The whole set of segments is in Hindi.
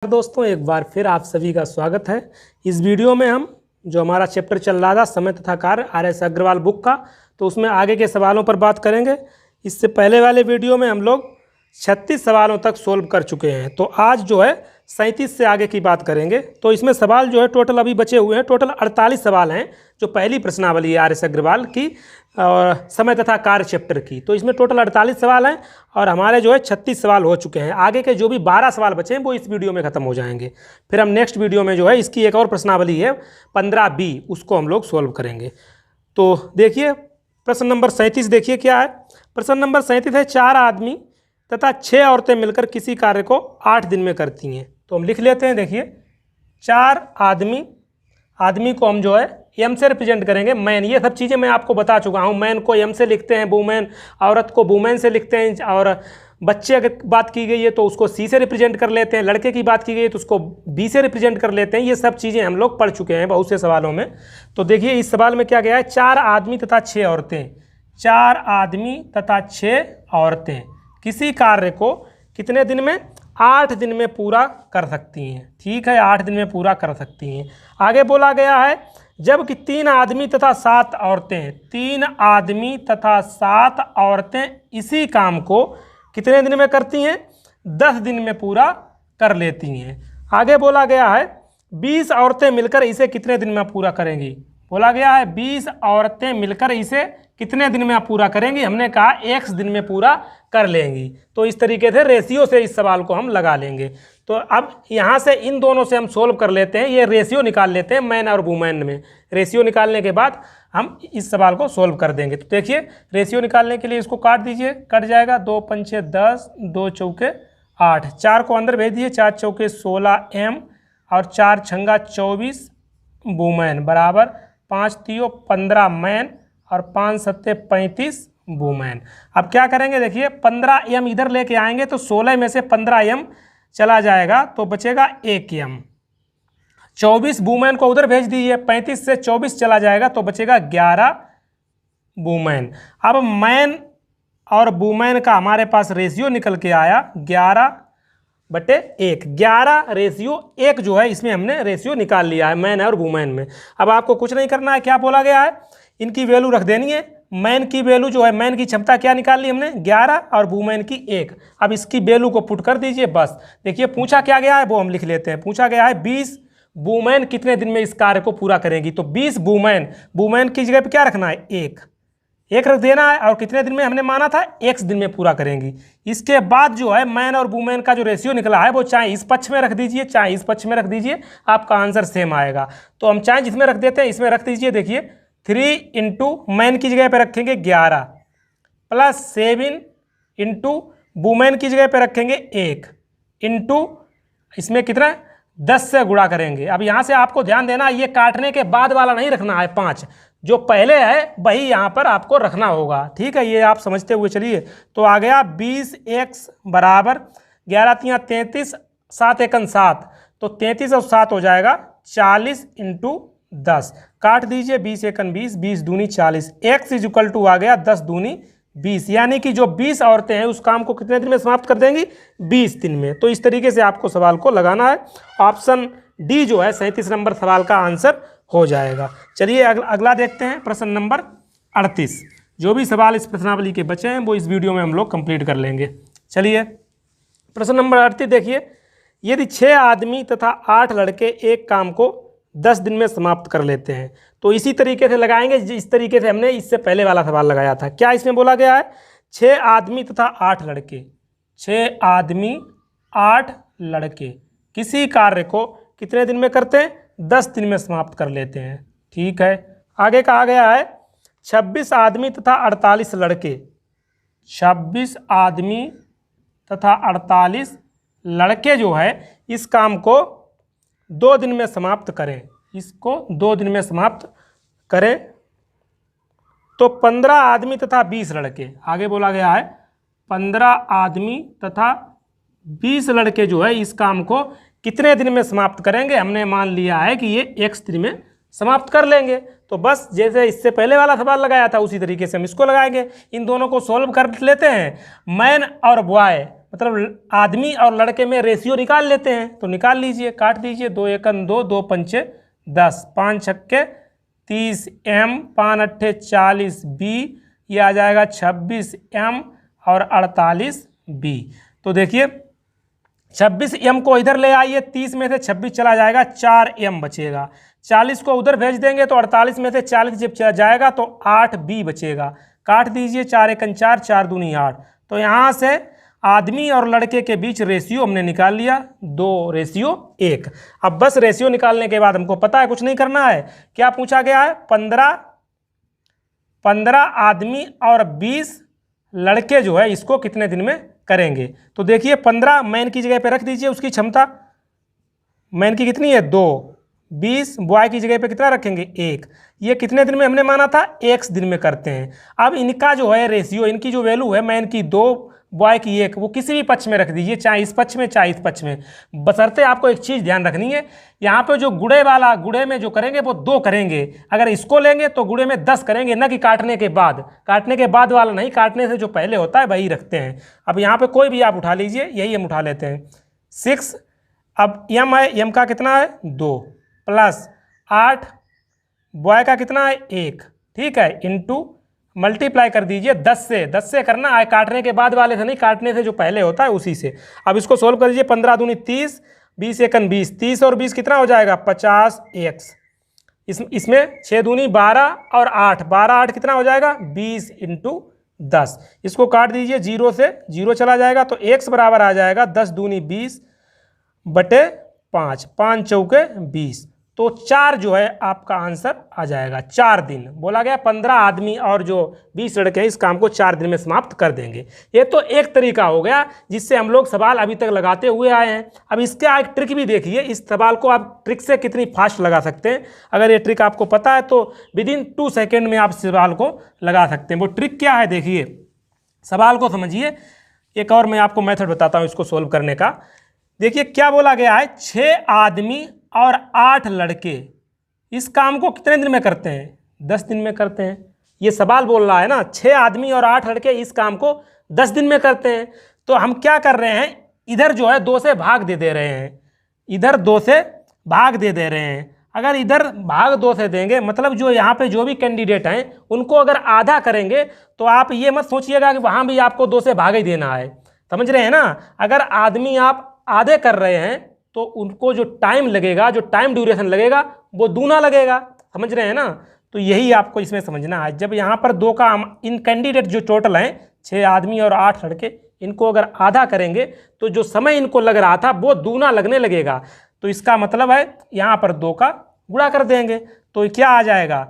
दोस्तों, एक बार फिर आप सभी का स्वागत है। इस वीडियो में हम जो हमारा चैप्टर चल रहा था समय तथा कार्य RS अग्रवाल बुक का, तो उसमें आगे के सवालों पर बात करेंगे। इससे पहले वाले वीडियो में हम लोग 36 सवालों तक सोल्व कर चुके हैं। तो आज जो है 37 से आगे की बात करेंगे। तो इसमें सवाल जो है टोटल अभी बचे हुए हैं, टोटल 48 सवाल हैं जो पहली प्रश्नावली है RS अग्रवाल की और समय तथा कार्य चैप्टर की। तो इसमें टोटल 48 सवाल हैं और हमारे जो है 36 सवाल हो चुके हैं। आगे के जो भी 12 सवाल बचे हैं वो इस वीडियो में ख़त्म हो जाएंगे। फिर हम नेक्स्ट वीडियो में जो है इसकी एक और प्रश्नावली है 15B, उसको हम लोग सोल्व करेंगे। तो देखिए प्रश्न नंबर 37 देखिए क्या है। प्रश्न नंबर 37 है, 4 आदमी तथा 6 औरतें मिलकर किसी कार्य को 8 दिन में करती हैं। तो हम लिख लेते हैं। देखिए 4 आदमी को हम जो है एम से रिप्रेजेंट करेंगे, मैन। ये सब चीज़ें मैं आपको बता चुका हूँ। मैन को एम से लिखते हैं, वुमेन, औरत को वुमेन से लिखते हैं, और बच्चे अगर बात की गई है तो उसको सी से रिप्रेजेंट कर लेते हैं, लड़के की बात की गई है तो उसको बी से रिप्रेजेंट कर लेते हैं। ये सब चीज़ें हम लोग पढ़ चुके हैं बहुत से सवालों में। तो देखिए इस सवाल में क्या गया है, 4 आदमी तथा 6 औरतें। 4 आदमी तथा 6 औरतें किसी कार्य को कितने दिन में, 8 दिन में पूरा कर सकती हैं। ठीक है, 8 दिन में पूरा कर सकती हैं। आगे बोला गया है, जबकि 3 आदमी तथा 7 औरतें, 3 आदमी तथा 7 औरतें इसी काम को कितने दिन में करती हैं, 10 दिन में पूरा कर लेती हैं। आगे बोला गया है 20 औरतें मिलकर इसे कितने दिन में पूरा करेंगी। बोला गया है 20 औरतें मिलकर इसे कितने दिन में पूरा करेंगी। हमने कहा 1 दिन में पूरा कर लेंगी। तो इस तरीके से रेशियो से इस सवाल को हम लगा लेंगे। तो अब यहाँ से इन दोनों से हम सोल्व कर लेते हैं, ये रेशियो निकाल लेते हैं मैन और वुमेन में। रेशियो निकालने के बाद हम इस सवाल को सोल्व कर देंगे। तो देखिए रेशियो निकालने के लिए इसको काट दीजिए, कट जाएगा। 2 पंचे 10, 2 चौके 8, 4 को अंदर भेज दीजिए, 4 चौके 16 एम और 4 छंगा 24 वुमेन बराबर 5 तियो 15 मैन और 5 सत्ते 35 वुमेन। अब क्या करेंगे, देखिए 15 एम इधर लेके आएंगे तो 16 में से 15 एम चला जाएगा तो बचेगा 1 एम। 24 वुमेन को उधर भेज दीजिए, 35 से 24 चला जाएगा तो बचेगा 11 वुमेन। अब मैन और वुमेन का हमारे पास रेशियो निकल के आया 11/1। 11 रेशियो 1 जो है इसमें हमने रेशियो निकाल लिया है मैन और वुमेन में। अब आपको कुछ नहीं करना है, क्या बोला गया है, इनकी वैल्यू रख देनी है। मैन की वैल्यू जो है, मैन की क्षमता क्या निकाल ली हमने, 11 और वुमेन की 1। अब इसकी वैल्यू को पुट कर दीजिए बस। देखिए पूछा क्या गया है वो हम लिख लेते हैं। पूछा गया है 20 वुमेन कितने दिन में इस कार्य को पूरा करेंगी। तो 20 वुमेन की जगह पे क्या रखना है, 1 रख देना है। और कितने दिन में हमने माना था, 1 दिन में पूरा करेंगी। इसके बाद जो है मैन और वुमेन का जो रेशियो निकला है वो चाहे इस पक्ष में रख दीजिए चाहे इस पक्ष में रख दीजिए, आपका आंसर सेम आएगा। तो हम चाहे जिसमें रख देते हैं इसमें रख दीजिए। देखिए 3 इंटू मैन की जगह पे रखेंगे 11 प्लस 7 इंटू वुमेन की जगह पे रखेंगे 1 इंटू इसमें कितना 10 से गुणा करेंगे। अब यहाँ से आपको ध्यान देना, ये काटने के बाद वाला नहीं रखना है 5, जो पहले है वही यहाँ पर आपको रखना होगा। ठीक है, ये आप समझते हुए चलिए। तो आ गया 20x बराबर 11 तियाँ 33, 7 एकन 7, तो 33 और 7 हो जाएगा 40 इंटू 10। काट दीजिए, 20 एकन 20, 20 दूनी 40। x इज इक्वल टू आ गया 10 दूनी 20, यानी कि जो 20 औरतें हैं उस काम को कितने दिन में समाप्त कर देंगी, 20 दिन में। तो इस तरीके से आपको सवाल को लगाना है। ऑप्शन डी जो है 37 नंबर सवाल का आंसर हो जाएगा। चलिए अगला देखते हैं, प्रश्न नंबर 38। जो भी सवाल इस प्रश्नावली के बचे हैं वो इस वीडियो में हम लोग कंप्लीट कर लेंगे। चलिए प्रश्न नंबर 38 देखिए, यदि 6 आदमी तथा 8 लड़के एक काम को 10 दिन में समाप्त कर लेते हैं, तो इसी तरीके से लगाएंगे इस तरीके से हमने इससे पहले वाला सवाल लगाया था। क्या इसमें बोला गया है, 6 आदमी तथा 8 लड़के, 6 आदमी 8 लड़के किसी कार्य को कितने दिन में करते हैं, 10 दिन में समाप्त कर लेते हैं। ठीक है, आगे कहा गया है 26 आदमी तथा 48 लड़के, 26 आदमी तथा 48 लड़के जो है इस काम को 2 दिन में समाप्त करें। इसको 2 दिन में समाप्त करें तो 15 आदमी तथा 20 लड़के, आगे बोला गया है 15 आदमी तथा 20 लड़के जो है इस काम को कितने दिन में समाप्त करेंगे। हमने मान लिया है कि ये 1 दिन में समाप्त कर लेंगे। तो बस जैसे इससे पहले वाला सवाल लगाया था उसी तरीके से हम इसको लगाएंगे। इन दोनों को सॉल्व कर लेते हैं। मैन और बॉय मतलब आदमी और लड़के में रेशियो निकाल लेते हैं। तो निकाल लीजिए, काट दीजिए, 2 एकन 2, 2 पंचे 10, 5 छक्के 30 M, 5 अट्ठे 40 B, ये आ जाएगा 26 M और 48 B। तो देखिए 26 M को इधर ले आइए, 30 में से 26 चला जाएगा, 4 M बचेगा। 40 को उधर भेज देंगे तो 48 में से 40 जब चला जाएगा तो 8 B बचेगा। काट दीजिए, 4 एकन 4, 4 दूनी 8। तो यहाँ से आदमी और लड़के के बीच रेशियो हमने निकाल लिया, 2:1। अब बस रेशियो निकालने के बाद हमको पता है कुछ नहीं करना है। क्या पूछा गया है? 15 आदमी और 20 लड़के जो है इसको कितने दिन में करेंगे। तो देखिए 15 मैन की जगह पे रख दीजिए, उसकी क्षमता मैन की कितनी है? 2। 20 बॉय की जगह पे कितना रखेंगे? 1। ये कितने दिन में हमने माना था? x दिन में करते हैं। अब इनका जो है रेशियो, इनकी जो वैल्यू है, मैन की 2 बॉय की 1, वो किसी भी पक्ष में रख दीजिए, चाहे इस पक्ष में चाहे इस पक्ष में। बशर्ते आपको एक चीज़ ध्यान रखनी है, यहाँ पे जो गुड़े में जो करेंगे वो 2 करेंगे। अगर इसको लेंगे तो गुड़े में 10 करेंगे, न कि काटने के बाद। काटने के बाद वाला नहीं, काटने से जो पहले होता है वही रखते हैं। अब यहाँ पे कोई भी आप उठा लीजिए, यही हम उठा लेते हैं 6। अब m है, m का कितना है? 2 प्लस 8, बॉय का कितना है? 1, ठीक है, इंटू मल्टीप्लाई कर दीजिए 10 से करना है, काटने के बाद वाले से नहीं, काटने से जो पहले होता है उसी से। अब इसको सोल्व कर दीजिए, 15 दूनी 30, 20 एकन 20, 30 और 20 कितना हो जाएगा? 50x। इसमें 6 दूनी 12 और 8, 12 8 कितना हो जाएगा? 20 इंटू 10। इसको काट दीजिए, 0 से 0 चला जाएगा तो x बराबर आ जाएगा 10 दूनी 20 बटे 5, 5 चौके 20। तो 4 जो है आपका आंसर आ जाएगा। 4 दिन बोला गया, 15 आदमी और जो 20 लड़के हैं इस काम को 4 दिन में समाप्त कर देंगे। ये तो एक तरीका हो गया जिससे हम लोग सवाल अभी तक लगाते हुए आए हैं। अब इसका एक ट्रिक भी देखिए, इस सवाल को आप ट्रिक से कितनी फास्ट लगा सकते हैं। अगर ये ट्रिक आपको पता है तो विदिन 2 सेकेंड में आप सवाल को लगा सकते हैं। वो ट्रिक क्या है देखिए, सवाल को समझिए। एक और मैं आपको मेथड बताता हूँ इसको सोल्व करने का। देखिए क्या बोला गया है, 6 आदमी और 8 लड़के इस काम को कितने दिन में करते हैं? 10 दिन में करते हैं। ये सवाल बोल रहा है ना, 6 आदमी और 8 लड़के इस काम को 10 दिन में करते हैं। तो हम क्या कर रहे हैं, इधर जो है 2 से भाग दे रहे हैं, इधर 2 से भाग दे रहे हैं। अगर इधर भाग 2 से देंगे, मतलब जो यहाँ पे जो भी कैंडिडेट हैं उनको अगर आधा करेंगे तो आप ये मत सोचिएगा कि वहाँ भी आपको 2 से भाग ही देना है। समझ रहे हैं ना? अगर आदमी आप आधे कर रहे हैं तो उनको जो टाइम लगेगा, जो टाइम ड्यूरेशन लगेगा वो दूना लगेगा। समझ रहे हैं ना? तो यही आपको इसमें समझना है। जब यहाँ पर 2 का इन कैंडिडेट जो टोटल हैं 6 आदमी और 8 लड़के, इनको अगर आधा करेंगे तो जो समय इनको लग रहा था वो दूना लगने लगेगा। तो इसका मतलब है यहाँ पर 2 का गुणा कर देंगे तो क्या आ जाएगा?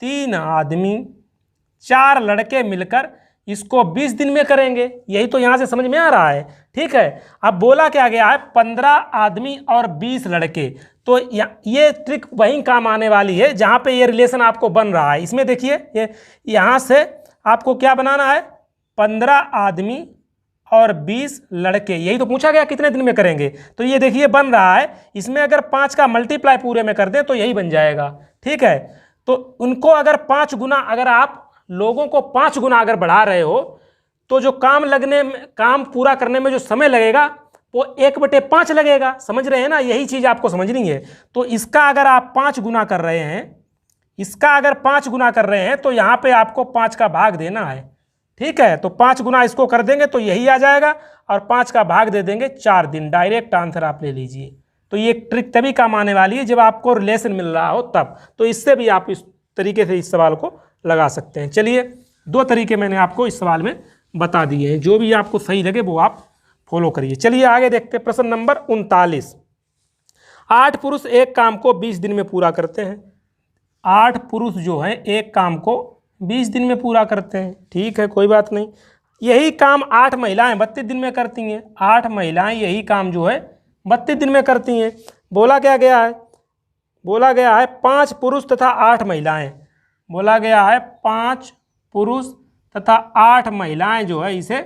3 आदमी 4 लड़के मिलकर इसको 20 दिन में करेंगे। यही तो यहाँ से समझ में आ रहा है, ठीक है। अब बोला क्या गया है, 15 आदमी और 20 लड़के। तो ये ट्रिक वहीं काम आने वाली है जहाँ पे ये रिलेशन आपको बन रहा है। इसमें देखिए ये यहाँ से आपको क्या बनाना है, 15 आदमी और 20 लड़के, यही तो पूछा गया कितने दिन में करेंगे। तो ये देखिए बन रहा है, इसमें अगर 5 का मल्टीप्लाई पूरे में कर दें तो यही बन जाएगा, ठीक है। तो उनको अगर 5 गुना, अगर आप लोगों को 5 गुना अगर बढ़ा रहे हो तो जो काम पूरा करने में जो समय लगेगा वो 1/5 लगेगा। समझ रहे हैं ना? यही चीज़ आपको समझनी है। तो इसका अगर आप 5 गुना कर रहे हैं, इसका अगर 5 गुना कर रहे हैं तो यहाँ पे आपको 5 का भाग देना है, ठीक है। तो 5 गुना इसको कर देंगे तो यही आ जाएगा और 5 का भाग दे देंगे 4 दिन। डायरेक्ट आंसर आप ले लीजिए। तो ये ट्रिक तभी काम आने वाली है जब आपको रिलेशन मिल रहा हो तब। तो इससे भी आप इस तरीके से इस सवाल को लगा सकते हैं। चलिए 2 तरीके मैंने आपको इस सवाल में बता दिए हैं, जो भी आपको सही लगे वो आप फॉलो करिए। चलिए आगे देखते हैं। प्रश्न नंबर 39। 8 पुरुष एक काम को 20 दिन में पूरा करते हैं। 8 पुरुष जो है एक काम को 20 दिन में पूरा करते हैं, ठीक है, कोई बात नहीं। यही काम 8 महिलाएं 32 दिन में करती हैं। 8 महिलाएं यही काम जो है 32 दिन में करती हैं। बोला क्या गया है, बोला गया है 5 पुरुष तथा 8 महिलाएं। बोला गया है 5 पुरुष तथा 8 महिलाएं जो है इसे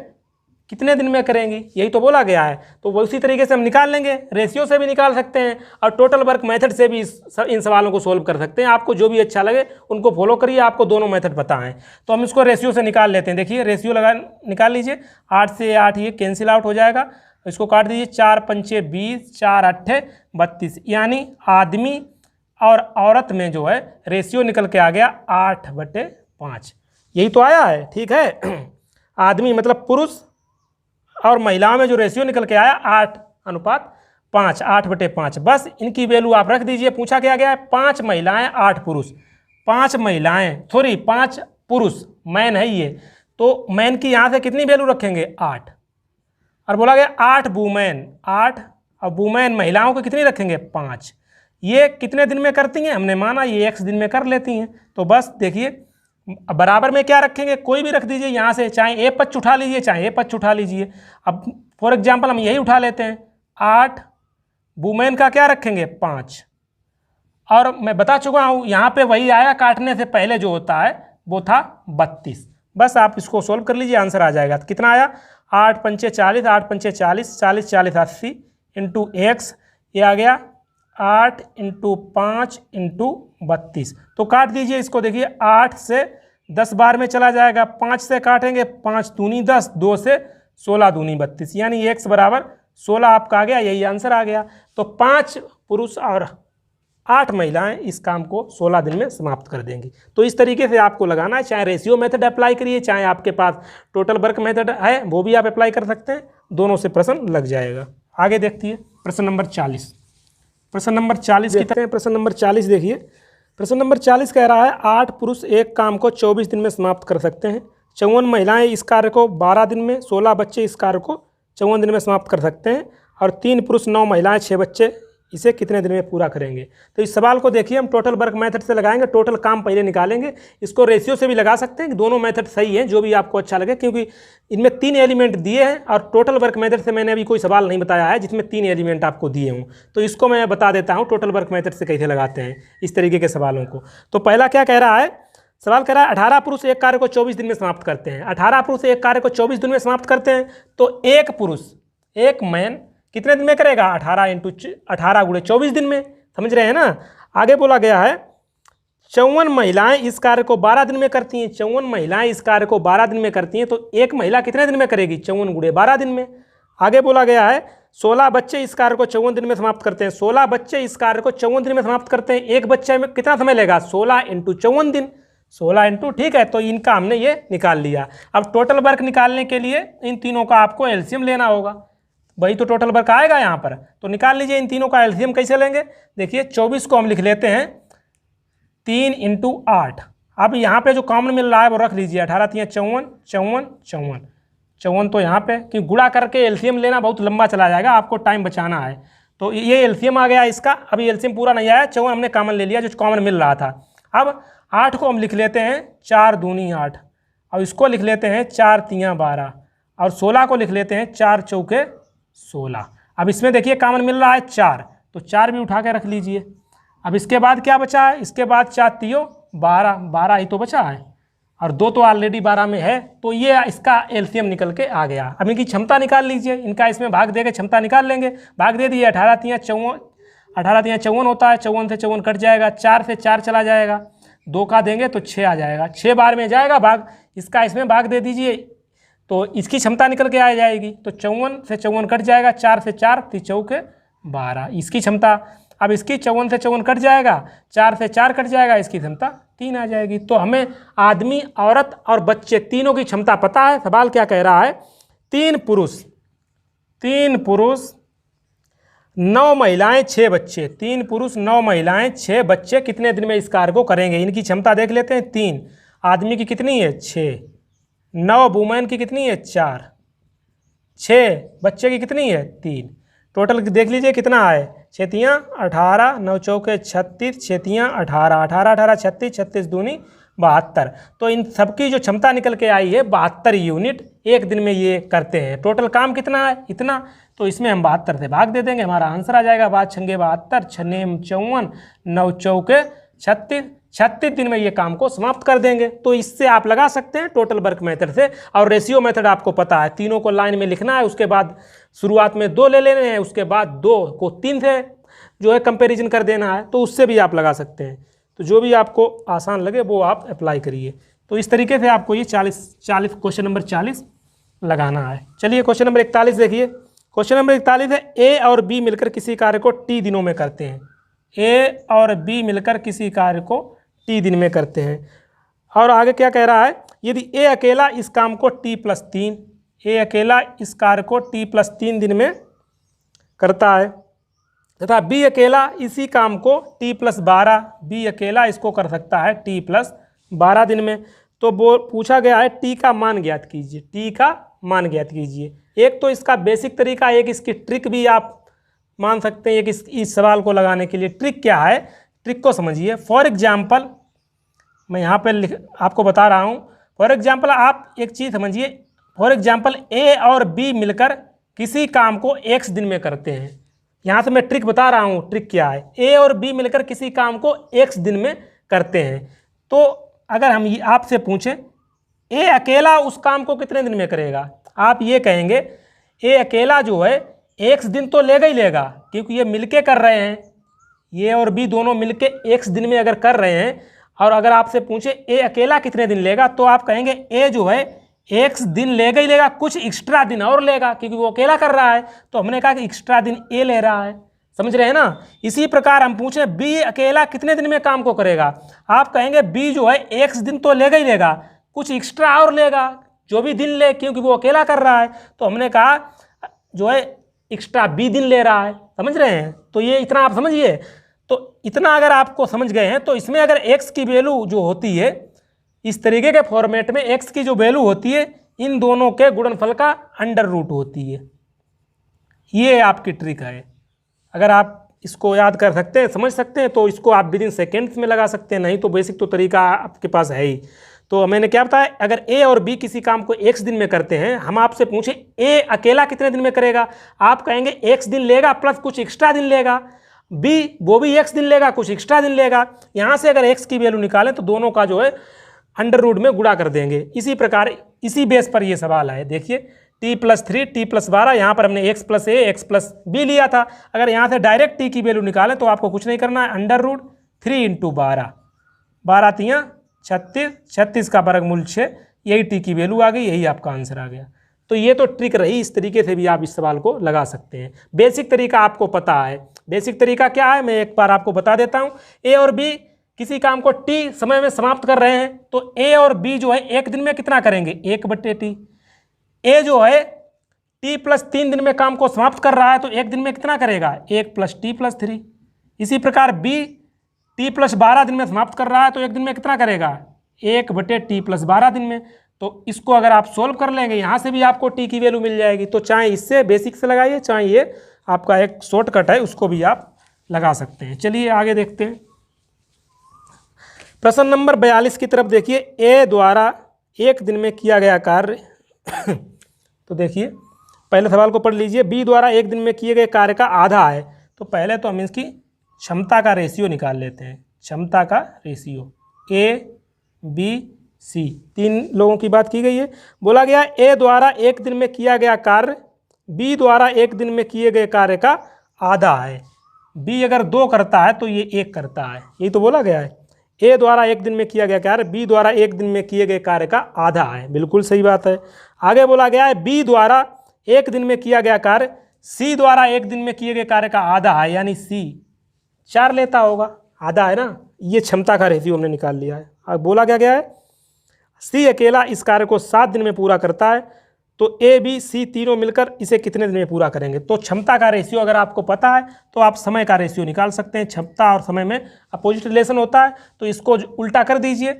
कितने दिन में करेंगी, यही तो बोला गया है। तो वो उसी तरीके से हम निकाल लेंगे, रेशियो से भी निकाल सकते हैं और टोटल वर्क मेथड से भी इन सवालों को सोल्व कर सकते हैं। आपको जो भी अच्छा लगे उनको फॉलो करिए, आपको दोनों मेथड पता है। तो हम इसको रेशियो से निकाल लेते हैं। देखिए रेशियो निकाल लीजिए, 8 से 8 ये कैंसिल आउट हो जाएगा, इसको काट दीजिए, 4 पंचे 20, 4 अट्ठे 32, यानी आदमी और औरत में जो है रेशियो निकल के आ गया 8/5। यही तो आया है, ठीक है। आदमी मतलब पुरुष और महिलाओं में जो रेशियो निकल के आया 8:5, 8/5। बस इनकी वैल्यू आप रख दीजिए। पूछा क्या गया है, 5 महिलाएं 8 पुरुष, 5 महिलाएं 5 पुरुष, मैन है ये, तो मैन की यहाँ से कितनी वैल्यू रखेंगे 8, और बोला गया 8 वुमेन, 8 और वुमेन महिलाओं को कितनी रखेंगे 5। ये कितने दिन में करती हैं, हमने माना ये x दिन में कर लेती हैं। तो बस देखिए बराबर में क्या रखेंगे, कोई भी रख दीजिए यहाँ से, चाहे a पक्ष उठा लीजिए चाहे a पक्ष उठा लीजिए। अब फॉर एग्जांपल हम यही उठा लेते हैं, 8 वुमेन का क्या रखेंगे 5, और मैं बता चुका हूँ यहाँ पे वही आया, काटने से पहले जो होता है वो था 32। बस आप इसको सोल्व कर लीजिए, आंसर आ जाएगा। तो कितना आया, 8 पंचे 40, 8 पंचे 40, 40 40 80 इंटू x, ये आ गया 8 इंटू 5 इंटू 32। तो काट दीजिए इसको, देखिए 8 से 10 बार में चला जाएगा, 5 से काटेंगे, 5 दूनी 10, 2 से 16 दूनी 32, यानी x बराबर 16 आपका आ गया, यही आंसर आ गया। तो 5 पुरुष और 8 महिलाएं इस काम को 16 दिन में समाप्त कर देंगी। तो इस तरीके से आपको लगाना है, चाहे रेशियो मेथड अप्लाई करिए, चाहे आपके पास टोटल वर्क मेथड है वो भी आप अप्लाई कर सकते हैं, दोनों से प्रश्न लग जाएगा। आगे देखिए प्रश्न नंबर 40। प्रश्न नंबर 40 देखते हैं। प्रश्न नंबर 40 देखिए, प्रश्न नंबर 40 कह रहा है 8 पुरुष एक काम को 24 दिन में समाप्त कर सकते हैं, 54 महिलाएं इस कार्य को 12 दिन में, 16 बच्चे इस कार्य को 54 दिन में समाप्त कर सकते हैं, और 3 पुरुष 9 महिलाएं 6 बच्चे इसे कितने दिन में पूरा करेंगे। तो इस सवाल को देखिए हम टोटल वर्क मेथड से लगाएंगे, टोटल काम पहले निकालेंगे। इसको रेशियो से भी लगा सकते हैं, दोनों मेथड सही हैं, जो भी आपको अच्छा लगे, क्योंकि इनमें 3 एलिमेंट दिए हैं और टोटल वर्क मेथड से मैंने अभी कोई सवाल नहीं बताया है जिसमें 3 एलिमेंट आपको दिए हों। तो इसको मैं बता देता हूँ टोटल वर्क मेथड से कैसे लगाते हैं इस तरीके के सवालों को। तो पहला क्या कह रहा है, सवाल कह रहा है 18 पुरुष एक कार्य को 24 दिन में समाप्त करते हैं। 18 पुरुष एक कार्य को 24 दिन में समाप्त करते हैं, तो एक पुरुष एक मैन कितने दिन में करेगा, 18 इंटू 18 गुणे 24 दिन में, समझ रहे हैं ना। आगे बोला गया है 54 महिलाएं इस कार्य को 12 दिन में करती हैं, 54 महिलाएं इस कार्य को 12 दिन में करती हैं, तो एक महिला कितने दिन में करेगी, 54 गुणे 12 दिन में। आगे बोला गया है 16 बच्चे इस कार्य को 54 दिन में समाप्त करते हैं, 16 बच्चे इस कार्य को 54 दिन में समाप्त करते हैं, एक बच्चे में कितना समय लेगा, 16 इंटू 54 दिन, 16 इंटू, ठीक है। तो इनका हमने ये निकाल लिया। अब टोटल वर्क निकालने के लिए इन तीनों का आपको एलसीएम लेना होगा, वही तो टोटल वर्क आएगा यहाँ पर। तो निकाल लीजिए इन तीनों का एलसीएम कैसे लेंगे। देखिए 24 को हम लिख लेते हैं 3 इंटू 8। अब यहाँ पे जो कॉमन मिल रहा है वो रख लीजिए, 18 3 54, 54 54 54, तो यहाँ पे कि गुणा करके एलसीएम लेना बहुत लंबा चला जाएगा, आपको टाइम बचाना है। तो ये एलसीएम आ गया इसका। अभी एलसीएम पूरा नहीं आया, 54 हमने कॉमन ले लिया जो कॉमन मिल रहा था। अब 8 को हम लिख लेते हैं 4 दूनी 8, और इसको लिख लेते हैं 4 3 12, और 16 को लिख लेते हैं 4 चौके 16। अब इसमें देखिए कॉमन मिल रहा है 4, तो 4 भी उठा के रख लीजिए। अब इसके बाद क्या बचा है, इसके बाद 4 3 12, 12 ही तो बचा है, और 2 तो ऑलरेडी 12 में है, तो ये इसका एलसीएम निकल के आ गया। अब इनकी क्षमता निकाल लीजिए, इनका इसमें भाग दे के क्षमता निकाल लेंगे। भाग दे दिए, 18 3 54, 18 3 54 होता है, 54 से 54 कट जाएगा, 4 से 4 चला जाएगा, 2 का देंगे तो 6 आ जाएगा, 6 बार में जाएगा भाग, इसका इसमें भाग दे दीजिए तो इसकी क्षमता निकल के आ जाएगी। तो 54 से 54 कट जाएगा, 4 से 4 3 चौके 12, इसकी क्षमता। अब इसकी 54 से 54 कट जाएगा, 4 से 4 कट जाएगा, इसकी क्षमता 3 आ जाएगी। तो हमें आदमी, औरत और बच्चे तीनों की क्षमता पता है। सवाल क्या कह रहा है, 3 पुरुष 9 महिलाएं 6 बच्चे, 3 पुरुष 9 महिलाएं 6 बच्चे कितने दिन में इस कार्य को करेंगे। इनकी क्षमता देख लेते हैं। 3 आदमी की कितनी है, 6, 9 वुमेन की कितनी है, 4, 6 बच्चे की कितनी है, 3। टोटल देख लीजिए कितना है, 6 3 18, 9 चौके 36, 6 3 18, 18 18 36, 36 दूनी 72। तो इन सबकी जो क्षमता निकल के आई है 72 यूनिट एक दिन में ये करते हैं। टोटल काम कितना है, इतना, तो इसमें हम 72 से भाग दे देंगे, हमारा आंसर आ जाएगा। 5 छंगे 72, 6 54, 9 चौके 36, 36 दिन में ये काम को समाप्त कर देंगे। तो इससे आप लगा सकते हैं टोटल वर्क मेथड से। और रेशियो मेथड आपको पता है, तीनों को लाइन में लिखना है, उसके बाद शुरुआत में 2 ले लेने हैं, उसके बाद 2 को 3 से जो है कंपैरिजन कर देना है, तो उससे भी आप लगा सकते हैं। तो जो भी आपको आसान लगे वो आप अप्लाई करिए। तो इस तरीके से आपको ये 40 क्वेश्चन नंबर 40 लगाना है। चलिए क्वेश्चन नंबर 41 देखिए। क्वेश्चन नंबर 41 है, ए और बी मिलकर किसी कार्य को टी दिनों में करते हैं। ए और बी मिलकर किसी कार्य को टी दिन में करते हैं। और आगे क्या कह रहा है, यदि ए अकेला इस काम को t+3, ए अकेला इस कार्य को t+3 दिन में करता है तथा बी अकेला इसी काम को t+12, बी अकेला इसको कर सकता है t+12 दिन में। तो वो पूछा गया है टी का मान ज्ञात कीजिए, टी का मान ज्ञात कीजिए। एक तो इसका बेसिक तरीका, एक इसकी ट्रिक भी आप मान सकते हैं। एक इस सवाल को लगाने के लिए ट्रिक क्या है, ट्रिक को समझिए। फॉर एग्जाम्पल मैं यहाँ पे आपको बता रहा हूँ। फॉर एग्जाम्पल आप एक चीज़ समझिए। फॉर एग्जाम्पल ए और बी मिलकर किसी काम को x दिन में करते हैं। यहाँ से मैं ट्रिक बता रहा हूँ, ट्रिक क्या है। ए और बी मिलकर किसी काम को x दिन में करते हैं। तो अगर हम आपसे पूछें ए अकेला उस काम को कितने दिन में करेगा, आप ये कहेंगे ए अकेला जो है x दिन तो लेगा ही लेगा, क्योंकि ये मिलके कर रहे हैं। ये और बी दोनों मिलके x दिन में अगर कर रहे हैं, और अगर आपसे पूछे ए अकेला कितने दिन लेगा, तो आप कहेंगे ए जो है x दिन लेगा ही लेगा, कुछ एक्स्ट्रा दिन और लेगा, क्योंकि वो अकेला कर रहा है। तो हमने कहा कि एक्स्ट्रा दिन ए ले रहा है। समझ रहे हैं ना। इसी प्रकार हम पूछे बी अकेला कितने दिन में काम को करेगा, आप कहेंगे बी जो है x दिन तो लेगा ही लेगा, कुछ एक्स्ट्रा और लेगा, जो भी दिन ले, क्योंकि वो अकेला कर रहा है। तो हमने कहा जो है एक्स्ट्रा बी दिन ले रहा है। समझ रहे हैं। तो ये इतना आप समझिए। तो इतना अगर आपको समझ गए हैं, तो इसमें अगर x की वैल्यू जो होती है इस तरीके के फॉर्मेट में, x की जो वैल्यू होती है इन दोनों के गुणनफल का √, होती है। ये आपकी ट्रिक है। अगर आप इसको याद कर सकते हैं, समझ सकते हैं, तो इसको आप विदिन सेकेंड्स में लगा सकते हैं। नहीं तो बेसिक तो तरीका आपके पास है ही। तो मैंने क्या बताया, अगर ए और बी किसी काम को x दिन में करते हैं, हम आपसे पूछे ए अकेला कितने दिन में करेगा, आप कहेंगे x दिन लेगा प्लस कुछ एक्स्ट्रा दिन लेगा। बी वो भी x दिन लेगा, कुछ एक्स्ट्रा दिन लेगा। यहाँ से अगर x की वैल्यू निकालें तो दोनों का जो है √, में गुणा कर देंगे। इसी प्रकार इसी बेस पर ये सवाल है। देखिए t+3 t+12, यहाँ पर हमने x + a x + b लिया था। अगर यहाँ से डायरेक्ट t की वैल्यू निकालें तो आपको कुछ नहीं करना है, √3 × 12, 12 तियाँ 36, 36 का वर्गमूल 6, यही t की वैल्यू आ गई, यही आपका आंसर आ गया। तो ये तो ट्रिक रही। इस तरीके से भी आप इस सवाल को लगा सकते हैं। बेसिक तरीका आपको पता है। बेसिक तरीका क्या है, मैं एक बार आपको बता देता हूँ। ए और बी किसी काम को t समय में समाप्त कर रहे हैं, तो ए और बी जो है एक दिन में कितना करेंगे, 1/t। ए जो है t+3 दिन में काम को समाप्त कर रहा है, तो एक दिन में कितना करेगा, 1 + t+3। इसी प्रकार बी t+12 दिन में समाप्त कर रहा है, तो एक दिन में कितना करेगा, 1/t+12 दिन में। तो इसको अगर आप सोल्व कर लेंगे, यहाँ से भी आपको t की वैल्यू मिल जाएगी। तो चाहे इससे बेसिक से लगाइए, चाहे ये आपका एक शॉर्टकट है उसको भी आप लगा सकते हैं। चलिए आगे देखते हैं। प्रश्न नंबर 42 की तरफ देखिए। ए द्वारा एक दिन में किया गया कार्य तो देखिए पहले सवाल को पढ़ लीजिए। बी द्वारा एक दिन में किए गए कार्य का आधा है। तो पहले तो हम इसकी क्षमता का रेशियो निकाल लेते हैं। क्षमता का रेशियो ए बी सी, 3 लोगों की बात की गई है। बोला गया ए द्वारा एक दिन में किया गया कार्य बी द्वारा एक दिन में किए गए कार्य का आधा है। बी अगर 2 करता है तो ये 1 करता है, यही तो बोला गया है। ए द्वारा एक दिन में किया गया कार्य बी द्वारा एक दिन में किए गए कार्य का आधा है। बिल्कुल सही बात है। आगे बोला गया है बी द्वारा एक दिन में किया गया कार्य सी द्वारा एक दिन में किए गए कार्य का आधा है, यानी सी 4 लेता होगा, आधा है ना। ये क्षमता का रेशियो हमने निकाल लिया है। अब बोला क्या गया है, सी अकेला इस कार्य को 7 दिन में पूरा करता है, तो ए बी सी तीनों मिलकर इसे कितने दिन में पूरा करेंगे। तो क्षमता का रेशियो अगर आपको पता है तो आप समय का रेशियो निकाल सकते हैं। क्षमता और समय में अपोजिट रिलेशन होता है, तो इसको उल्टा कर दीजिए।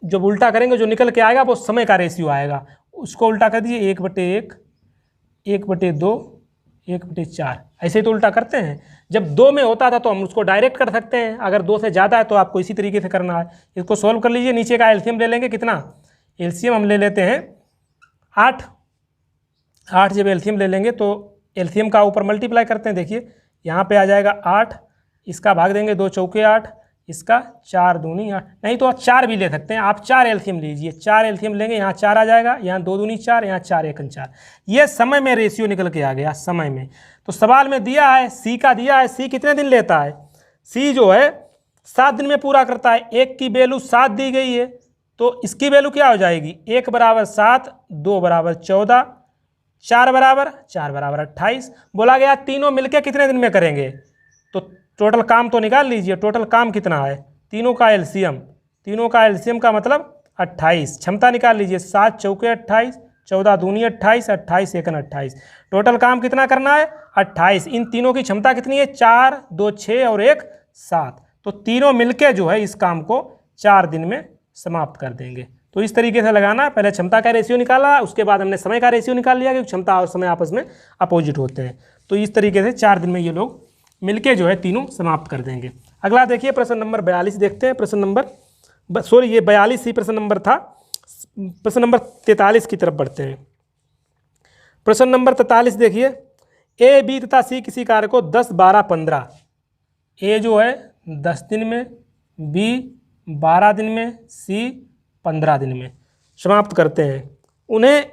जब उल्टा करेंगे जो निकल के आएगा वो समय का रेशियो आएगा। उसको उल्टा कर दीजिए, 1/1, 1/2, 1/4, ऐसे ही तो उल्टा करते हैं। जब 2 में होता था तो हम उसको डायरेक्ट कर सकते हैं, अगर 2 से ज़्यादा है तो आपको इसी तरीके से करना है। इसको सॉल्व कर लीजिए। नीचे का एलसीएम ले लेंगे, कितना एलसीएम हम ले लेते हैं 8 जब एलसीएम ले लेंगे तो एलसीएम का ऊपर मल्टीप्लाई करते हैं। देखिए यहाँ पे आ जाएगा 8, इसका भाग देंगे 2 चौके 8, इसका 4 दूनी 8, नहीं तो 4 भी ले सकते हैं आप। 4 एलसीएम लीजिए, 4 एलसीएम लेंगे, यहाँ 4 आ जाएगा, यहाँ 2 दूनी 4, यहाँ 4 एकन 4। ये समय में रेशियो निकल के आ गया समय में। तो सवाल में दिया है सी का, दिया है सी कितने दिन लेता है। सी जो है 7 दिन में पूरा करता है। 1 की वैल्यू 7 दी गई है, तो इसकी वैल्यू क्या हो जाएगी, 1 बराबर 7, 2 बराबर 14, 4 बराबर 28। बोला गया तीनों मिलके कितने दिन में करेंगे, तो टोटल काम तो निकाल लीजिए। टोटल काम कितना है, तीनों का एलसीएम, तीनों का एलसीएम का मतलब 28। क्षमता निकाल लीजिए, 7 चौके 28, 14 दूनी 28, 28 एकन 28। टोटल काम कितना करना है, 28। इन तीनों की क्षमता कितनी है, 4, 2 6 और 1 7। तो तीनों मिलके जो है इस काम को 4 दिन में समाप्त कर देंगे। तो इस तरीके से लगाना, पहले क्षमता का रेशियो निकाला, उसके बाद हमने समय का रेशियो निकाल लिया, क्योंकि क्षमता और समय आपस में अपोजिट होते हैं। तो इस तरीके से 4 दिन में ये लोग मिलके जो है तीनों समाप्त कर देंगे। अगला देखिए प्रश्न नंबर 42 देखते हैं। प्रश्न नंबर ये 42 ही प्रश्न नंबर था। प्रश्न नंबर 43 की तरफ बढ़ते हैं। प्रश्न नंबर 43 देखिए, ए बी तथा सी किसी कार्य को 10, 12, 15, ए जो है 10 दिन में, बी 12 दिन में, सी 15 दिन में समाप्त करते हैं। उन्हें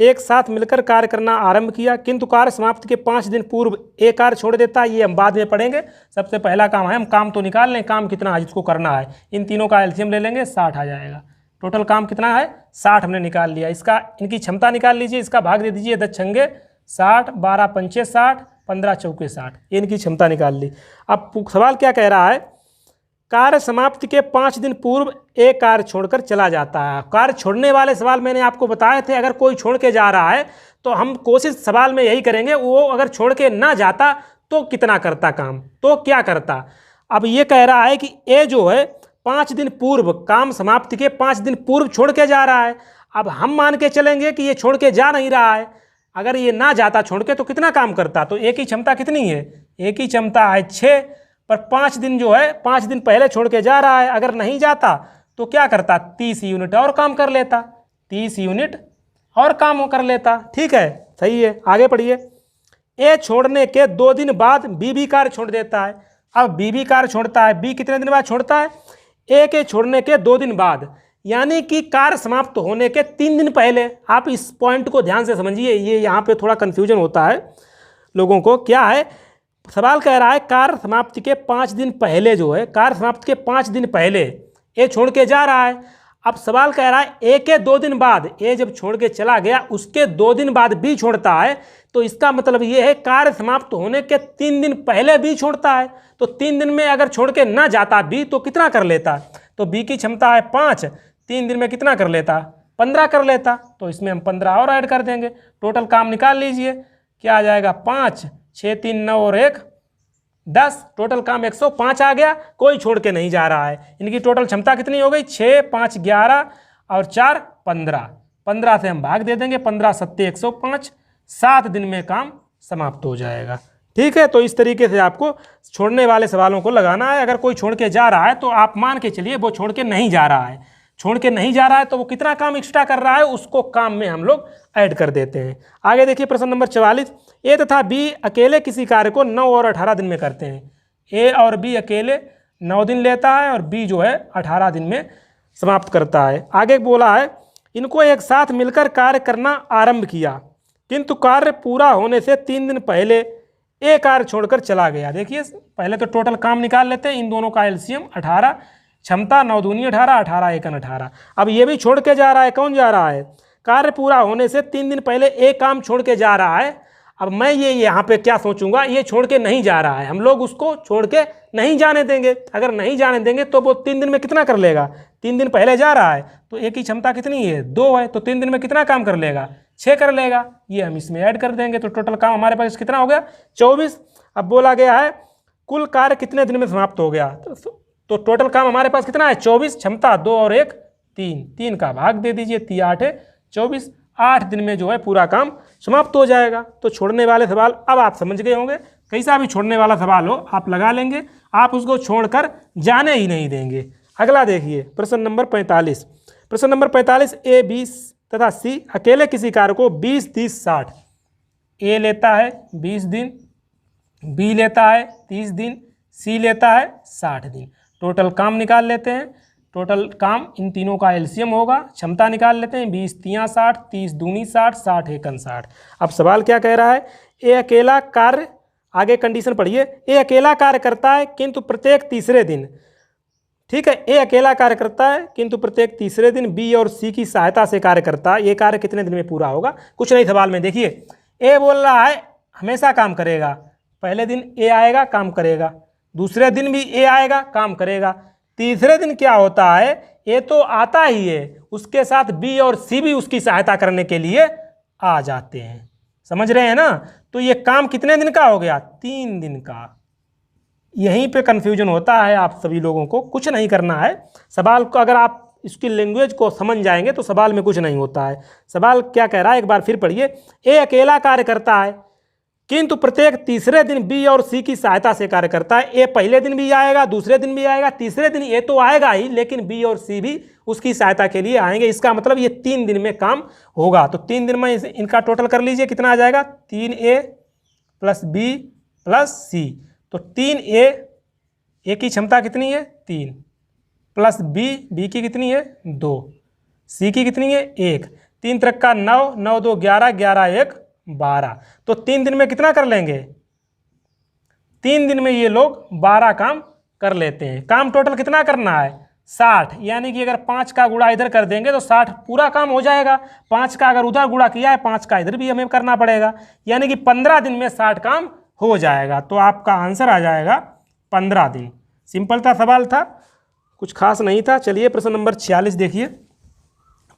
एक साथ मिलकर कार्य करना आरंभ किया, किंतु कार्य समाप्ति के 5 दिन पूर्व एक कार्य छोड़ देता है। ये हम बाद में पढ़ेंगे। सबसे पहला काम है, हम काम तो निकाल लें, काम कितना है जिसको करना है। इन तीनों का एलसीएम ले लेंगे, 60 आ जाएगा। टोटल काम कितना है, 60 हमने निकाल लिया। इसका इनकी क्षमता निकाल लीजिए, इसका भाग दे दीजिए 10 छंगे 60, 12 पंचे 60, 15 चौके 60। ये इनकी क्षमता निकाल ली। अब सवाल क्या कह रहा है, कार्य समाप्ति के 5 दिन पूर्व एक कार्य छोड़कर चला जाता है। कार्य छोड़ने वाले सवाल मैंने आपको बताए थे, अगर कोई छोड़ के जा रहा है तो हम कोशिश सवाल में यही करेंगे, वो अगर छोड़ के ना जाता तो कितना करता काम, तो क्या करता। अब ये कह रहा है कि ए जो है 5 दिन पूर्व, काम समाप्ति के 5 दिन पूर्व छोड़ के जा रहा है। अब हम मान के चलेंगे कि ये छोड़ के जा नहीं रहा है। अगर ये ना जाता छोड़ के तो कितना काम करता, तो एक ही क्षमता कितनी है, एक ही क्षमता है 6, पर 5 दिन जो है 5 दिन पहले छोड़ के जा रहा है। अगर नहीं जाता तो क्या करता, 30 यूनिट और काम कर लेता, 30 यूनिट और काम कर लेता। ठीक है, सही है। आगे पढ़िए। ए छोड़ने के 2 दिन बाद बी भी कार्य छोड़ देता है। अब बी भी कार्य छोड़ता है, बी कितने दिन बाद छोड़ता है, ए के छोड़ने के 2 दिन बाद, यानी कि कार्य समाप्त होने के 3 दिन पहले। आप इस पॉइंट को ध्यान से समझिए, ये यहाँ पे थोड़ा कन्फ्यूजन होता है लोगों को। क्या है, सवाल कह रहा है कार्य समाप्ति के 5 दिन पहले जो है, कार्य समाप्ति के 5 दिन पहले ए छोड़ के जा रहा है। अब सवाल कह रहा है ए के 2 दिन बाद, ए जब छोड़ के चला गया उसके 2 दिन बाद बी छोड़ता है, तो इसका मतलब ये है कार्य समाप्त होने के 3 दिन पहले बी छोड़ता है। तो 3 दिन में अगर छोड़ के ना जाता बी तो कितना कर लेता, तो बी की क्षमता है 5, 3 दिन में कितना कर लेता, 15 कर लेता। तो इसमें हम 15 और ऐड कर देंगे। टोटल काम निकाल लीजिए, क्या आ जाएगा, 5, 6, 3, 9 और 1 10। टोटल काम 105 आ गया। कोई छोड़ के नहीं जा रहा है। इनकी टोटल क्षमता कितनी हो गई, 6, 5, 11 और 4 15। 15 से हम भाग दे देंगे, 15 7 105। 7 दिन में काम समाप्त हो जाएगा। ठीक है, तो इस तरीके से आपको छोड़ने वाले सवालों को लगाना है। अगर कोई छोड़ के जा रहा है तो आप मान के चलिए वो छोड़ के नहीं जा रहा है। छोड़ के नहीं जा रहा है तो वो कितना काम एक्स्ट्रा कर रहा है, उसको काम में हम लोग ऐड कर देते हैं। आगे देखिए प्रश्न नंबर 44। ए तथा बी अकेले किसी कार्य को 9 और 18 दिन में करते हैं। ए और बी अकेले 9 दिन लेता है और बी जो है 18 दिन में समाप्त करता है। आगे बोला है, इनको एक साथ मिलकर कार्य करना आरंभ किया, किंतु कार्य पूरा होने से 3 दिन पहले ए कार्य छोड़कर चला गया। देखिए पहले तो टोटल काम निकाल लेते हैं। इन दोनों का एलसीएम 18, क्षमता 9 दूनी 18, 18 एकन 18। अब ये भी छोड़ के जा रहा है। कौन जा रहा है, कार्य पूरा होने से 3 दिन पहले एक काम छोड़ के जा रहा है। अब मैं ये यहाँ पे क्या सोचूंगा, ये छोड़ के नहीं जा रहा है, हम लोग उसको छोड़ के नहीं जाने देंगे। अगर नहीं जाने देंगे तो वो 3 दिन में कितना कर लेगा, 3 दिन पहले जा रहा है तो एक की क्षमता कितनी है, 2 है, तो 3 दिन में कितना काम कर लेगा, 6 कर लेगा। ये हम इसमें ऐड कर देंगे तो टोटल काम हमारे पास कितना हो गया, 24। अब बोला गया है कुल कार्य कितने दिन में समाप्त हो गया, तो टोटल काम हमारे पास कितना है, 24। क्षमता 2 और 1 3, 3 का भाग दे दीजिए, 3 8 है 24। 8 दिन में जो है पूरा काम समाप्त हो जाएगा। तो छोड़ने वाले सवाल अब आप समझ गए होंगे। कैसा भी छोड़ने वाला सवाल हो आप लगा लेंगे, आप उसको छोड़कर जाने ही नहीं देंगे। अगला देखिए प्रश्न नंबर 45। प्रश्न नंबर 45, ए बी तथा सी अकेले किसी कार्य को 20 30 60। ए लेता है 20 दिन, बी लेता है 30 दिन, सी लेता है 60 दिन। टोटल काम निकाल लेते हैं। टोटल काम इन तीनों का एलसीएम होगा। क्षमता निकाल लेते हैं, 20 तियाँ 60, 30 दूनी 60, 60 एकन 60। अब सवाल क्या कह रहा है, ये अकेला कार्य, आगे कंडीशन पढ़िए, ये अकेला कार्य करता है किंतु प्रत्येक तीसरे दिन, ठीक है, ए अकेला कार्य करता है किंतु प्रत्येक तीसरे दिन बी और सी की सहायता से कार्य करता है। ये कार्य कितने दिन में पूरा होगा? कुछ नहीं सवाल में देखिए, ए बोल रहा है हमेशा काम करेगा, पहले दिन ए आएगा काम करेगा, दूसरे दिन भी ए आएगा काम करेगा, तीसरे दिन क्या होता है, ए तो आता ही है, उसके साथ बी और सी भी उसकी सहायता करने के लिए आ जाते हैं। समझ रहे हैं ना? तो ये काम कितने दिन का हो गया? 3 दिन का। यहीं पे कन्फ्यूजन होता है आप सभी लोगों को, कुछ नहीं करना है। सवाल को अगर आप इसकी लैंग्वेज को समझ जाएंगे तो सवाल में कुछ नहीं होता है। सवाल क्या कह रहा है, एक बार फिर पढ़िए, ए अकेला कार्य करता है किंतु प्रत्येक तीसरे दिन बी और सी की सहायता से कार्य करता है। ए पहले दिन भी आएगा, दूसरे दिन भी आएगा, तीसरे दिन ए तो आएगा ही, लेकिन बी और सी भी उसकी सहायता के लिए आएंगे। इसका मतलब ये 3 दिन में काम होगा। तो 3 दिन में इनका टोटल कर लीजिए, कितना आ जाएगा? 3A + B + C। तो 3A, ए की क्षमता कितनी है? 3 + बी की कितनी है? 2, सी की कितनी है? 1। 3 × 3 = 9, 9 × 2 = 11, 11 × 1 = 12। तो 3 दिन में कितना कर लेंगे? 3 दिन में ये लोग 12 काम कर लेते हैं। काम टोटल कितना करना है? 60। यानी कि अगर 5 का गुणा इधर कर देंगे तो 60 पूरा काम हो जाएगा। 5 का अगर उधर गुणा किया है, 5 का इधर भी हमें करना पड़ेगा, यानी कि 15 दिन में 60 काम हो जाएगा। तो आपका आंसर आ जाएगा 15 दिन। सिंपल था, सवाल था, कुछ खास नहीं था। चलिए प्रश्न नंबर 46 देखिए।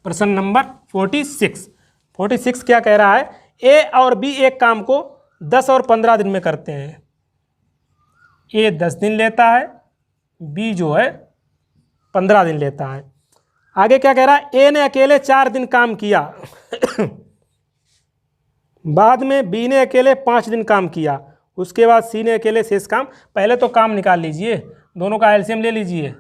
प्रश्न नंबर 46 क्या कह रहा है, ए और बी एक काम को 10 और 15 दिन में करते हैं। ए 10 दिन लेता है, बी जो है 15 दिन लेता है। आगे क्या कह रहा है, ए ने अकेले 4 दिन काम किया बाद में बी ने अकेले 5 दिन काम किया, उसके बाद सी ने अकेले शेष काम। पहले तो काम निकाल लीजिए, दोनों का एलसीएम ले लीजिए,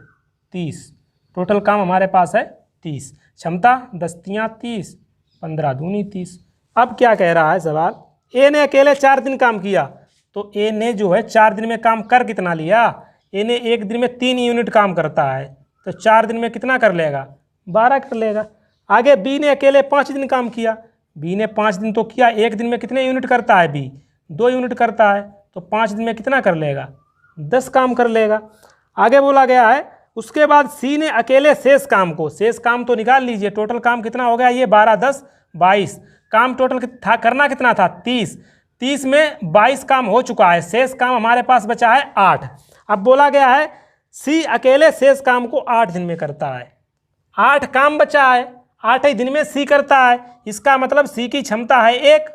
30। टोटल काम हमारे पास है 30। क्षमता 10 तियाँ 30, 15 दूनी 30। अब क्या कह रहा है सवाल, ए ने अकेले 4 दिन काम किया, तो ए ने जो है 4 दिन में काम कर कितना लिया? ए ने एक दिन में 3 यूनिट काम करता है, तो 4 दिन में कितना कर लेगा? 12 कर लेगा। आगे बी ने अकेले 5 दिन काम किया, बी ने 5 दिन तो किया, एक दिन में कितने यूनिट करता है? बी 2 यूनिट करता है, तो 5 दिन में कितना कर लेगा? 10 काम कर लेगा। आगे बोला गया है, उसके बाद सी ने अकेले शेष काम तो निकाल लीजिए। टोटल काम कितना हो गया? ये 12 10 22 काम टोटल था, करना कितना था? 30 में 22 काम हो चुका है, शेष काम हमारे पास बचा है 8। अब बोला गया है सी अकेले शेष काम को 8 दिन में करता है। 8 काम बचा है, 8 ही दिन में सी करता है। इसका मतलब सी की क्षमता है 1,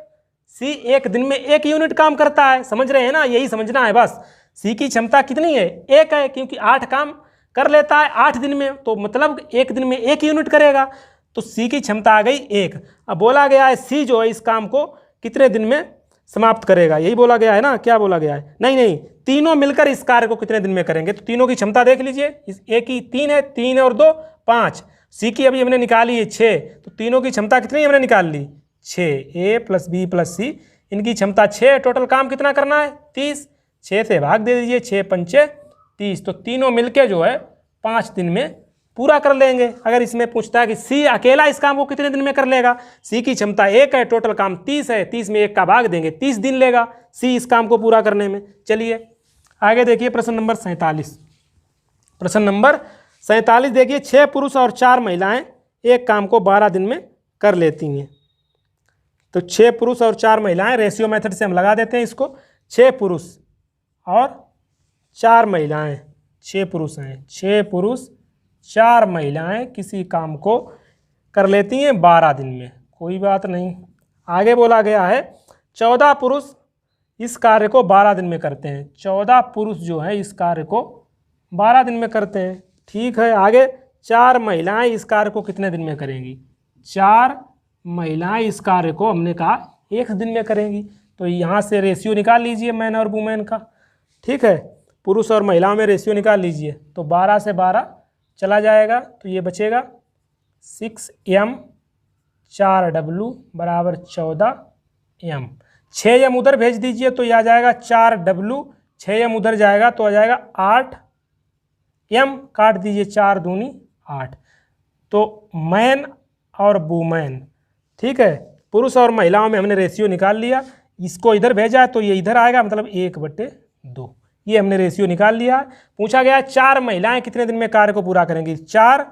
सी एक दिन में 1 यूनिट काम करता है। समझ रहे हैं ना? यही समझना है बस। सी की क्षमता कितनी है? 1 है, क्योंकि 8 काम कर लेता है 8 दिन में, तो मतलब एक दिन में 1 यूनिट करेगा, तो सी की क्षमता आ गई 1। अब बोला गया है सी जो है इस काम को कितने दिन में समाप्त करेगा, यही बोला गया है ना? क्या बोला गया है? नहीं, तीनों मिलकर इस कार्य को कितने दिन में करेंगे। तो तीनों की क्षमता देख लीजिए, इस ए की 3 है, 3 और 2 5, सी की अभी हमने निकाली है 6, तो तीनों की क्षमता कितनी हमने निकाल ली? 6। ए + बी + सी, इनकी क्षमता 6। टोटल काम कितना करना है? 30। 6 से भाग दे दीजिए, 6 पंचे 30। तो तीनों मिलके जो है 5 दिन में पूरा कर लेंगे। अगर इसमें पूछता है कि सी अकेला इस काम को कितने दिन में कर लेगा, सी की क्षमता 1 है, टोटल काम 30 है, 30 में 1 का भाग देंगे, 30 दिन लेगा सी इस काम को पूरा करने में। चलिए आगे देखिए प्रश्न नंबर 47। प्रश्न नंबर 47 देखिए, 6 पुरुष और 4 महिलाएं एक काम को 12 दिन में कर लेती हैं। तो 6 पुरुष और 4 महिलाएं, रेशियो मेथड से हम लगा देते हैं इसको। 6 पुरुष और 4 महिलाएं, 6 पुरुष हैं, 6 पुरुष 4 महिलाएं किसी काम को कर लेती हैं 12 दिन में, कोई बात नहीं। आगे बोला गया है 14 पुरुष इस कार्य को 12 दिन में करते हैं। 14 पुरुष जो है इस कार्य को 12 दिन में करते हैं, ठीक है। आगे 4 महिलाएं इस कार्य को कितने दिन में करेंगी? 4 महिलाएं इस कार्य को हमने कहा 1 दिन में करेंगी। तो यहाँ से रेशियो निकाल लीजिए मैन और वुमेन का, ठीक है, पुरुष और महिलाओं में रेशियो निकाल लीजिए। तो 12 से 12 चला जाएगा, तो ये बचेगा 6m 4w बराबर 14m। 6m उधर भेज दीजिए तो ये आ जाएगा 4w, 6m उधर जाएगा तो आ जाएगा एम काट दीजिए 4 दूनी 8। तो मैन और वुमेन, ठीक है, पुरुष और महिलाओं में हमने रेशियो निकाल लिया। इसको इधर भेजा है तो ये इधर आएगा, मतलब 1/2। ये हमने रेशियो निकाल लिया। पूछा गया 4 महिलाएं कितने दिन में कार्य को पूरा करेंगी। 4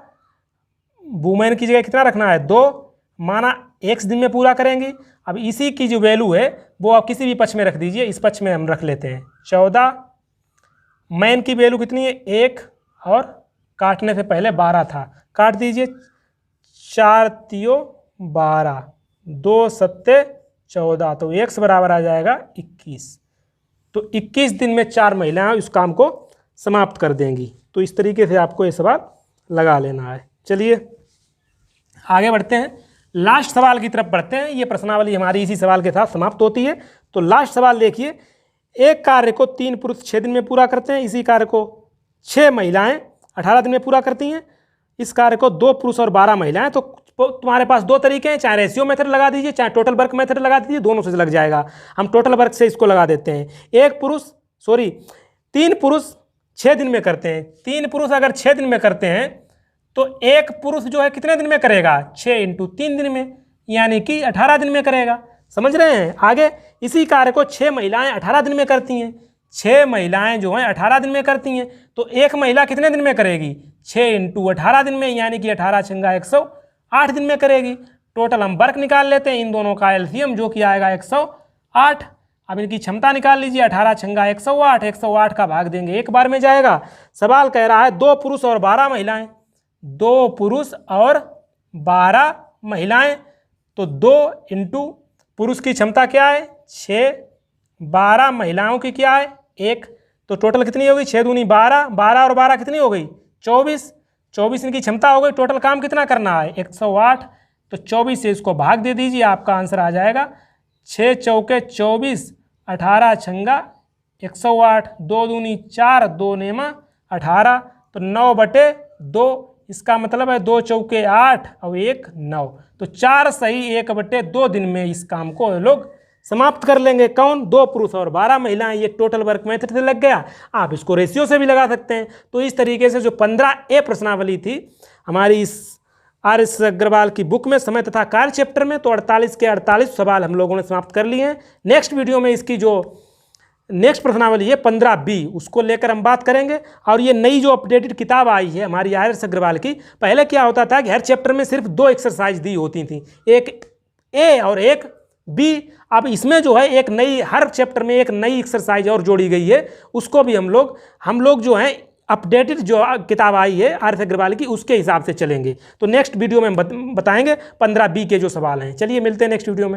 वुमेन की जगह कितना रखना है, 2, माना x दिन में पूरा करेंगी। अब इसी की जो वैल्यू है वो आप किसी भी पक्ष में रख दीजिए, इस पक्ष में हम रख लेते हैं 14। मैन की वैल्यू कितनी है, 1, और काटने से पहले 12 था, काट दीजिए 4 तियो 12, 2 सत्ते 14, तो x बराबर आ जाएगा 21। तो 21 दिन में 4 महिलाएं इस काम को समाप्त कर देंगी। तो इस तरीके से आपको ये सवाल लगा लेना है। चलिए आगे बढ़ते हैं, लास्ट सवाल की तरफ बढ़ते हैं। ये प्रश्नावली हमारी इसी सवाल के साथ समाप्त होती है। तो लास्ट सवाल देखिए, एक कार्य को 3 पुरुष 6 दिन में पूरा करते हैं, इसी कार्य को 6 महिलाएं 18 दिन में पूरा करती हैं। इस कार्य को 2 पुरुष और 12 महिलाएं। तो तुम्हारे पास 2 तरीके हैं, चाहे रेशियो मेथड लगा दीजिए, चाहे टोटल वर्क मेथड लगा दीजिए, दोनों से लग जाएगा। हम टोटल वर्क से इसको लगा देते हैं। 3 पुरुष 6 दिन में करते हैं। 3 पुरुष अगर 6 दिन में करते हैं तो एक पुरुष जो है कितने दिन में करेगा, 6 × 3 दिन में, यानी कि 18 दिन में करेगा। समझ रहे हैं। आगे इसी कार्य को 6 महिलाएं 18 दिन में करती हैं। 6 महिलाएं जो हैं 18 दिन में करती हैं, तो एक महिला कितने दिन में करेगी, 6 × 18 दिन में, यानी कि 18 छंगा 108 दिन में करेगी। टोटल हम वर्क निकाल लेते हैं, इन दोनों का एलसीएम जो कि आएगा 108। अब इनकी क्षमता निकाल लीजिए, 18 छंगा 108, 108 का भाग देंगे, एक बार में जाएगा। सवाल कह रहा है 2 पुरुष और 12 महिलाएं, 2 पुरुष और 12 महिलाएं। तो 2 × पुरुष की क्षमता क्या है 6, 12 महिलाओं की क्या है 1, तो टोटल कितनी हो गई, 6 दूनी 12, 12 और 12 कितनी हो गई 24, 24 इनकी क्षमता हो गई। टोटल काम कितना करना है 108, तो 24 से इसको भाग दे दीजिए, आपका आंसर आ जाएगा 6 चौके 24, 18 छंगा 108, 2 दूनी 4, 2 नेमा 18, तो 9/2। इसका मतलब है 2 चौके 8 और 1 9, तो 4 सही 1/2 दिन में इस काम को लोग समाप्त कर लेंगे। कौन, 2 पुरुष और 12 महिलाएं। ये टोटल वर्क मेथड से लग गया। आप इसको रेशियो से भी लगा सकते हैं। तो इस तरीके से जो 15A प्रश्नावली थी हमारी इस RS अग्रवाल की बुक में समय तथा कार्य चैप्टर में, तो 48 के 48 सवाल हम लोगों ने समाप्त कर लिए हैं। नेक्स्ट वीडियो में इसकी जो नेक्स्ट प्रश्नावली है 15B, उसको लेकर हम बात करेंगे। और ये नई जो अपडेटेड किताब आई है हमारी RS अग्रवाल की, पहले क्या होता था कि हर चैप्टर में सिर्फ 2 एक्सरसाइज दी होती थी, एक A और एक B। अब इसमें जो है एक नई, हर चैप्टर में एक नई एक्सरसाइज और जोड़ी गई है। उसको भी हम लोग जो है अपडेटेड जो किताब आई है RS अग्रवाल की, उसके हिसाब से चलेंगे। तो नेक्स्ट वीडियो में हम बताएंगे 15B के जो सवाल हैं। चलिए मिलते हैं नेक्स्ट वीडियो में।